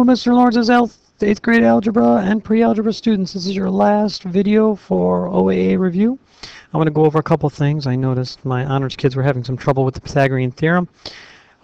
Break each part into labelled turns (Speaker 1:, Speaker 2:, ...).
Speaker 1: Mr. Lawrence's 8th grade algebra and pre-algebra students. This is your last video for OAA review. I'm going to go over a couple things. I noticed my honors kids were having some trouble with the Pythagorean theorem.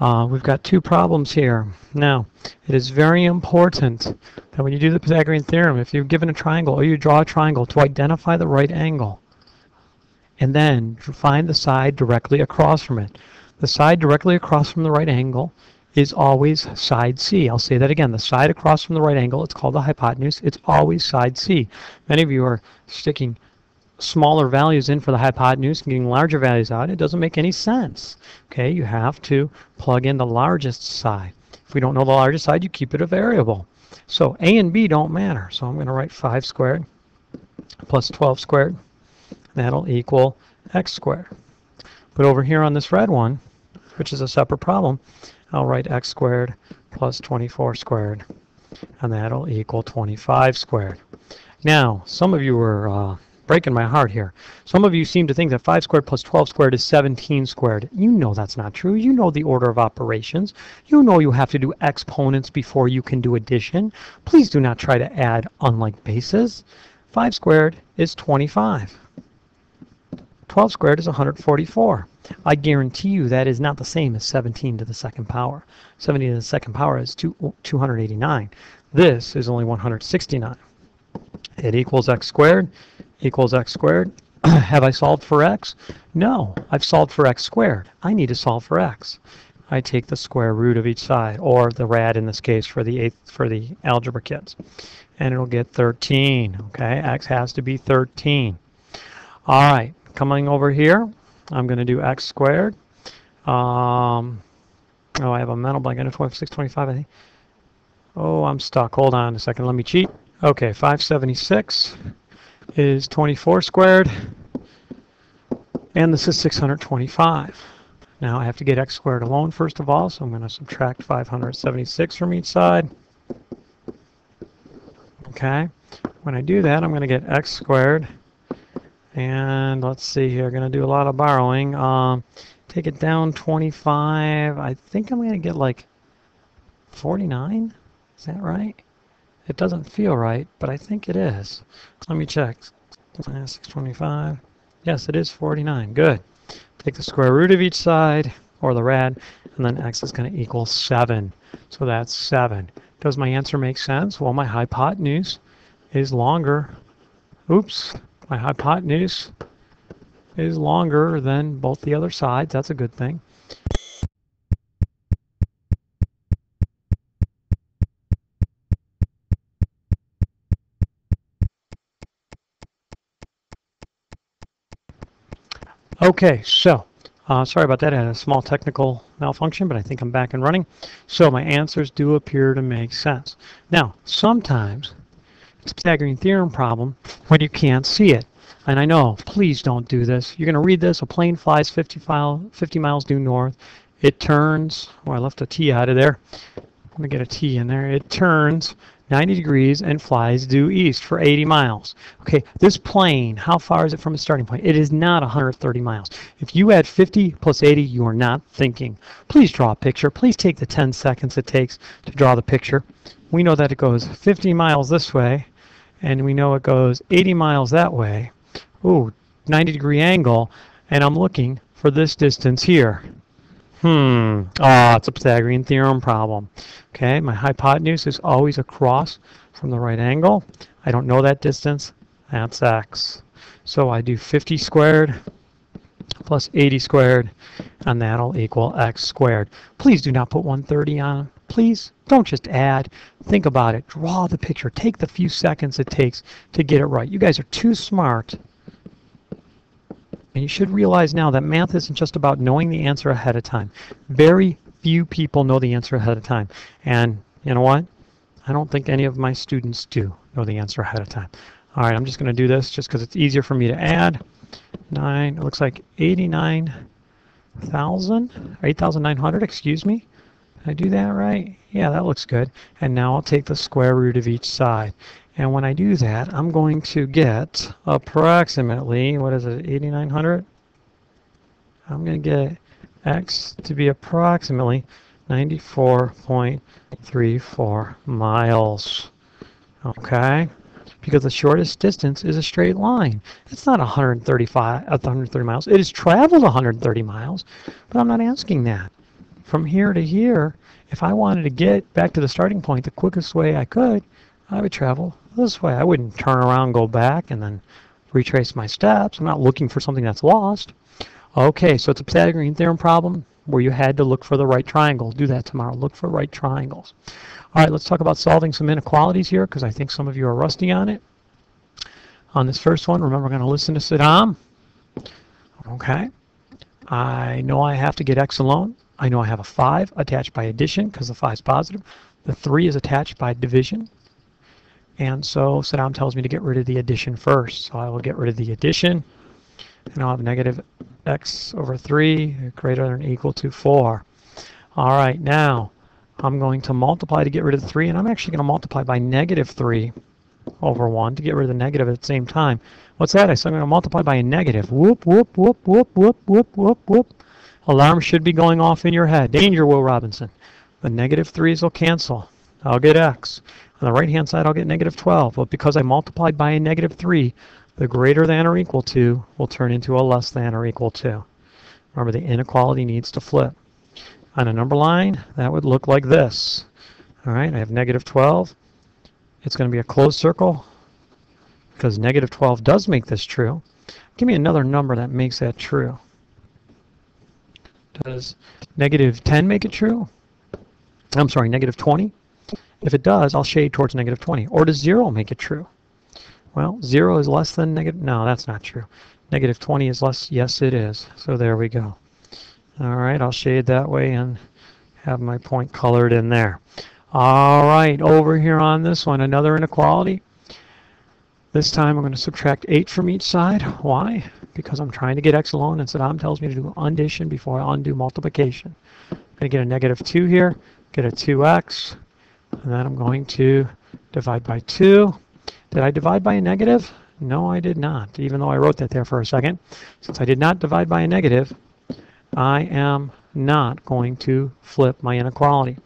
Speaker 1: We've got two problems here. Now, it is very important that when you do the Pythagorean theorem, if you're given a triangle or you draw a triangle, to identify the right angle and then find the side directly across from it. The side directly across from the right angle is always side C. I'll say that again. The side across from the right angle, it's called the hypotenuse. It's always side C. Many of you are sticking smaller values in for the hypotenuse and getting larger values out. It doesn't make any sense. Okay, you have to plug in the largest side. If we don't know the largest side, you keep it a variable. So A and B don't matter. So I'm going to write 5 squared plus 12 squared. That'll equal x squared. But over here on this red one, which is a separate problem, I'll write x squared plus 24 squared, and that'll equal 25 squared. Now, some of you are breaking my heart here. Some of you seem to think that 5 squared plus 12 squared is 17 squared. You know that's not true. You know the order of operations. You know you have to do exponents before you can do addition. Please do not try to add unlike bases. 5 squared is 25. 12 squared is 144. I guarantee you that is not the same as 17 to the second power. 17 to the second power is 289. This is only 169. It equals x squared equals x squared. Have I solved for x? No, I've solved for x squared. I need to solve for x. I take the square root of each side, or the rad in this case for the algebra kids, and it'll get 13. Okay, x has to be 13. All right, coming over here, I'm going to do x squared. Oh, I have a mental blank. I know 625, I think. Oh, I'm stuck. Hold on a second. Let me cheat. Okay, 576 is 24 squared, and this is 625. Now I have to get x squared alone first of all, so I'm going to subtract 576 from each side. Okay, when I do that, I'm going to get x squared. And let's see here, going to do a lot of borrowing. Take it down 25. I think I'm going to get like 49. Is that right? It doesn't feel right, but I think it is. Let me check. 625. Yes, it is 49. Good. Take the square root of each side, or the rad, and then x is going to equal 7. So that's 7. Does my answer make sense? Well, my hypotenuse is longer. Oops. My hypotenuse is longer than both the other sides. That's a good thing. Okay, so sorry about that. I had a small technical malfunction, but I think I'm back and running. So my answers do appear to make sense. Now, sometimes it's a Pythagorean theorem problem when you can't see it. And I know, please don't do this. You're going to read this. A plane flies 50 miles due north. It turns, oh, I left a T out of there. Let me get a T in there. It turns 90 degrees and flies due east for 80 miles. Okay, this plane, how far is it from its starting point? It is not 130 miles. If you add 50 plus 80, you are not thinking. Please draw a picture. Please take the 10 seconds it takes to draw the picture. We know that it goes 50 miles this way, and we know it goes 80 miles that way. Ooh, 90-degree angle, and I'm looking for this distance here. It's a Pythagorean theorem problem. Okay, my hypotenuse is always across from the right angle. I don't know that distance. That's x. So I do 50 squared plus 80 squared, and that'll equal x squared. Please do not put 130 on. Please don't just add. Think about it. Draw the picture. Take the few seconds it takes to get it right. You guys are too smart. And you should realize now that math isn't just about knowing the answer ahead of time. Very few people know the answer ahead of time. And you know what? I don't think any of my students do know the answer ahead of time. All right, I'm just going to do this just because it's easier for me to add. It looks like 89,000, 8,900, excuse me. Did I do that right? Yeah, that looks good. And now I'll take the square root of each side. And when I do that, I'm going to get approximately, what is it, 8,900? I'm going to get x to be approximately 94.34 miles. Okay? Because the shortest distance is a straight line. It's not 130 miles. It has traveled 130 miles, but I'm not asking that. From here to here, if I wanted to get back to the starting point the quickest way I could, I would travel this way. I wouldn't turn around, go back, and then retrace my steps. I'm not looking for something that's lost. Okay, so it's a Pythagorean theorem problem where you had to look for the right triangle. Do that tomorrow. Look for right triangles. All right, let's talk about solving some inequalities here because I think some of you are rusty on it. On this first one, remember, we're going to listen to Saddam. Okay. I know I have to get x alone. I know I have a 5 attached by addition because the 5 is positive. The 3 is attached by division. And so Saddam tells me to get rid of the addition first. So I will get rid of the addition. And I'll have negative x over 3 greater than or equal to 4. All right, now I'm going to multiply to get rid of the 3, and I'm actually going to multiply by negative 3 over 1 to get rid of the negative at the same time. What's that? I'm going to multiply by a negative. Whoop, whoop, whoop, whoop, whoop, whoop, whoop, whoop. Alarm should be going off in your head. Danger, Will Robinson. The negative 3's will cancel. I'll get x. On the right-hand side, I'll get negative 12. But because I multiplied by a negative 3, the greater than or equal to will turn into a less than or equal to. Remember, the inequality needs to flip. On a number line, that would look like this. All right, I have negative 12. It's going to be a closed circle because negative 12 does make this true. Give me another number that makes that true. Does negative 10 make it true? I'm sorry, negative 20? If it does, I'll shade towards negative 20. Or does 0 make it true? Well, 0 is less than negative. No, that's not true. Negative 20 is less. Yes, it is. So there we go. All right, I'll shade that way and have my point colored in there. All right, over here on this one, another inequality. This time I'm going to subtract 8 from each side. Why? Because I'm trying to get x alone, and Saddam tells me to do addition before I undo multiplication. I'm going to get a negative 2 here, get a 2x, and then I'm going to divide by 2. Did I divide by a negative? No, I did not, even though I wrote that there for a second. Since I did not divide by a negative, I am not going to flip my inequality.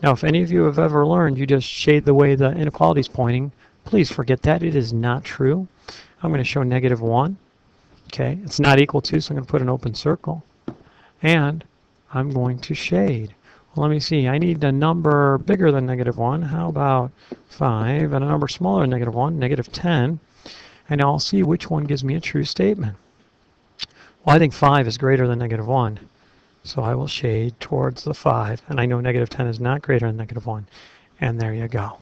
Speaker 1: Now, if any of you have ever learned you just shade the way the inequality is pointing, please forget that. It is not true. I'm going to show negative 1. Okay, it's not equal to, so I'm going to put an open circle. And I'm going to shade. Well, let me see. I need a number bigger than negative 1. How about 5? And a number smaller than negative 1, negative 10. And I'll see which one gives me a true statement. Well, I think 5 is greater than negative 1. So I will shade towards the 5. And I know negative 10 is not greater than negative 1. And there you go.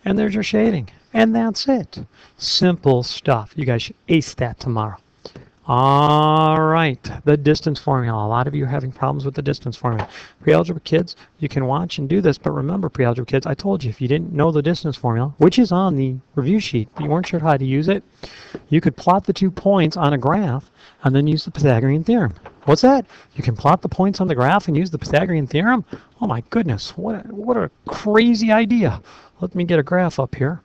Speaker 1: And there's your shading. And that's it. Simple stuff. You guys should ace that tomorrow. All right, the distance formula. A lot of you are having problems with the distance formula. Pre-algebra kids, you can watch and do this, but remember, pre-algebra kids, I told you if you didn't know the distance formula, which is on the review sheet, but you weren't sure how to use it, you could plot the 2 points on a graph and then use the Pythagorean theorem. What's that? You can plot the points on the graph and use the Pythagorean theorem? Oh my goodness, what a crazy idea. Let me get a graph up here.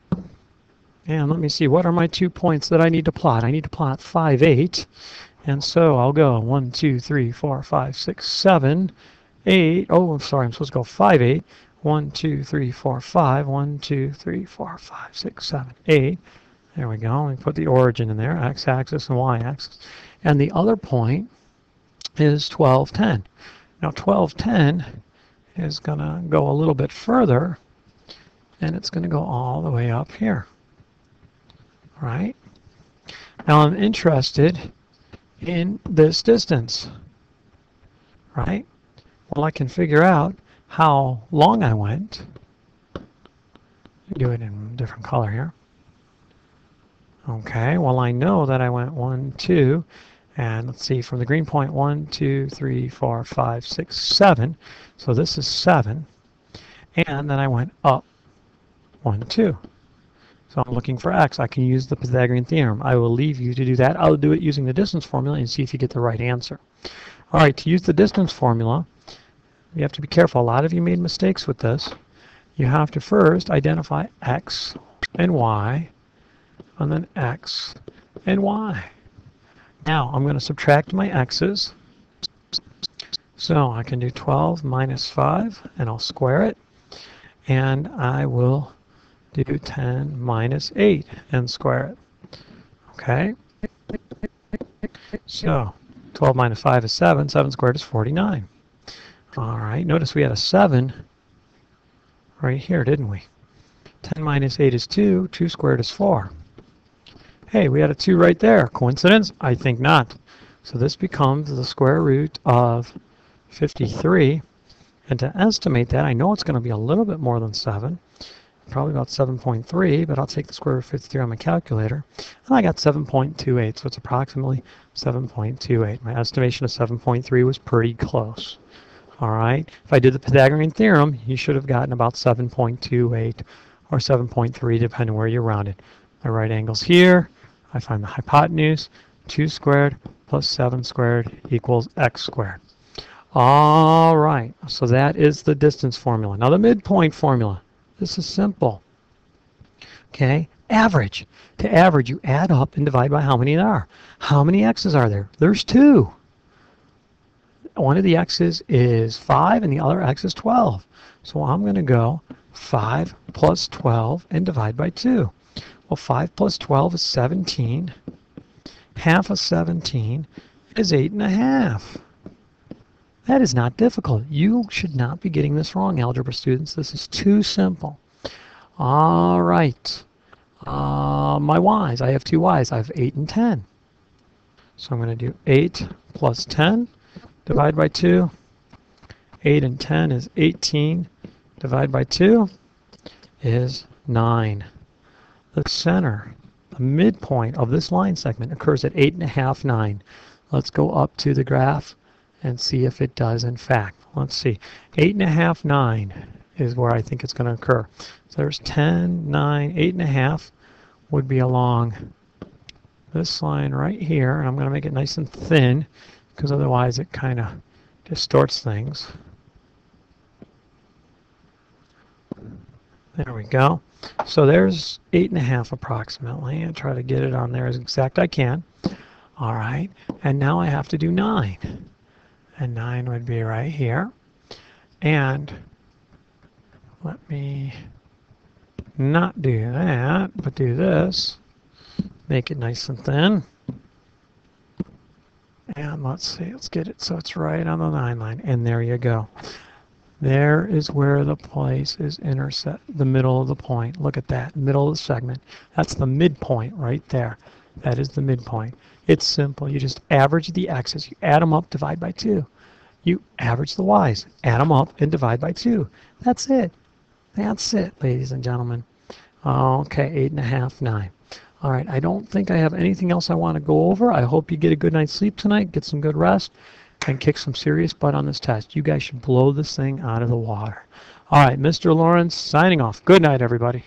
Speaker 1: And let me see, what are my 2 points that I need to plot? I need to plot 5, 8. And so I'll go 1, 2, 3, 4, 5, 6, 7, 8. Oh, I'm sorry, I'm supposed to go 5, 8. 1, 2, 3, 4, 5. 1, 2, 3, 4, 5, 6, 7, 8. There we go. Let me put the origin in there, x-axis and y-axis. And the other point is 12, 10. Now 12, 10 is going to go a little bit further, and it's going to go all the way up here. Right? Now I'm interested in this distance. Right? Well, I can figure out how long I went. Do it in a different color here. Okay, well I know that I went 1, 2, and let's see, from the green point 1, 2, 3, 4, 5, 6, 7. So this is 7. And then I went up 1, 2. So I'm looking for x. I can use the Pythagorean theorem. I will leave you to do that. I'll do it using the distance formula and see if you get the right answer. All right, to use the distance formula, you have to be careful. A lot of you made mistakes with this. You have to first identify x and y, and then x and y. Now I'm going to subtract my x's. So I can do 12 minus 5, and I'll square it. And I will do 10 minus 8 and square it. Okay? So 12 minus 5 is 7. 7 squared is 49. All right, notice we had a 7 right here, didn't we? 10 minus 8 is 2. 2 squared is 4. Hey, we had a 2 right there. Coincidence? I think not. So this becomes the square root of 53. And to estimate that, I know it's going to be a little bit more than 7. Probably about 7.3, but I'll take the square root of 53 on my calculator. And I got 7.28, so it's approximately 7.28. My estimation of 7.3 was pretty close. All right. If I did the Pythagorean theorem, you should have gotten about 7.28 or 7.3, depending where you round it. My right angle's here. I find the hypotenuse. 2 squared plus 7 squared equals x squared. All right. So that is the distance formula. Now the midpoint formula. This is simple. Okay. Average. To average, you add up and divide by how many there are. How many x's are there? There's 2. One of the x's is 5 and the other x is 12. So I'm going to go 5 plus 12 and divide by 2. Well, 5 plus 12 is 17. Half of 17 is 8.5. That is not difficult. You should not be getting this wrong, algebra students. This is too simple. All right. My y's. I have 2 y's. I have 8 and 10. So I'm going to do 8 plus 10. Divide by 2. 8 and 10 is 18. Divide by 2 is 9. The center, the midpoint of this line segment occurs at 8.5, 9. Let's go up to the graph and see if it does in fact. Let's see. 8.5, 9 is where I think it's going to occur. So there's 10, 9, 8.5 would be along this line right here. And I'm going to make it nice and thin, because otherwise it kind of distorts things. There we go. So there's 8.5 approximately. I'll try to get it on there as exact I can. All right. And now I have to do 9. And 9 would be right here. And let me not do that, but do this. Make it nice and thin. And let's see, let's get it so it's right on the 9 line. And there you go. There is where the place is intersect, the middle of the point. Look at that, middle of the segment. That's the midpoint right there. That is the midpoint. It's simple. You just average the x's. You add them up, divide by 2. You average the y's, add them up, and divide by 2. That's it. That's it, ladies and gentlemen. Okay, 8.5, 9. All right, I don't think I have anything else I want to go over. I hope you get a good night's sleep tonight, get some good rest, and kick some serious butt on this test. You guys should blow this thing out of the water. All right, Mr. Lawrence signing off. Good night, everybody.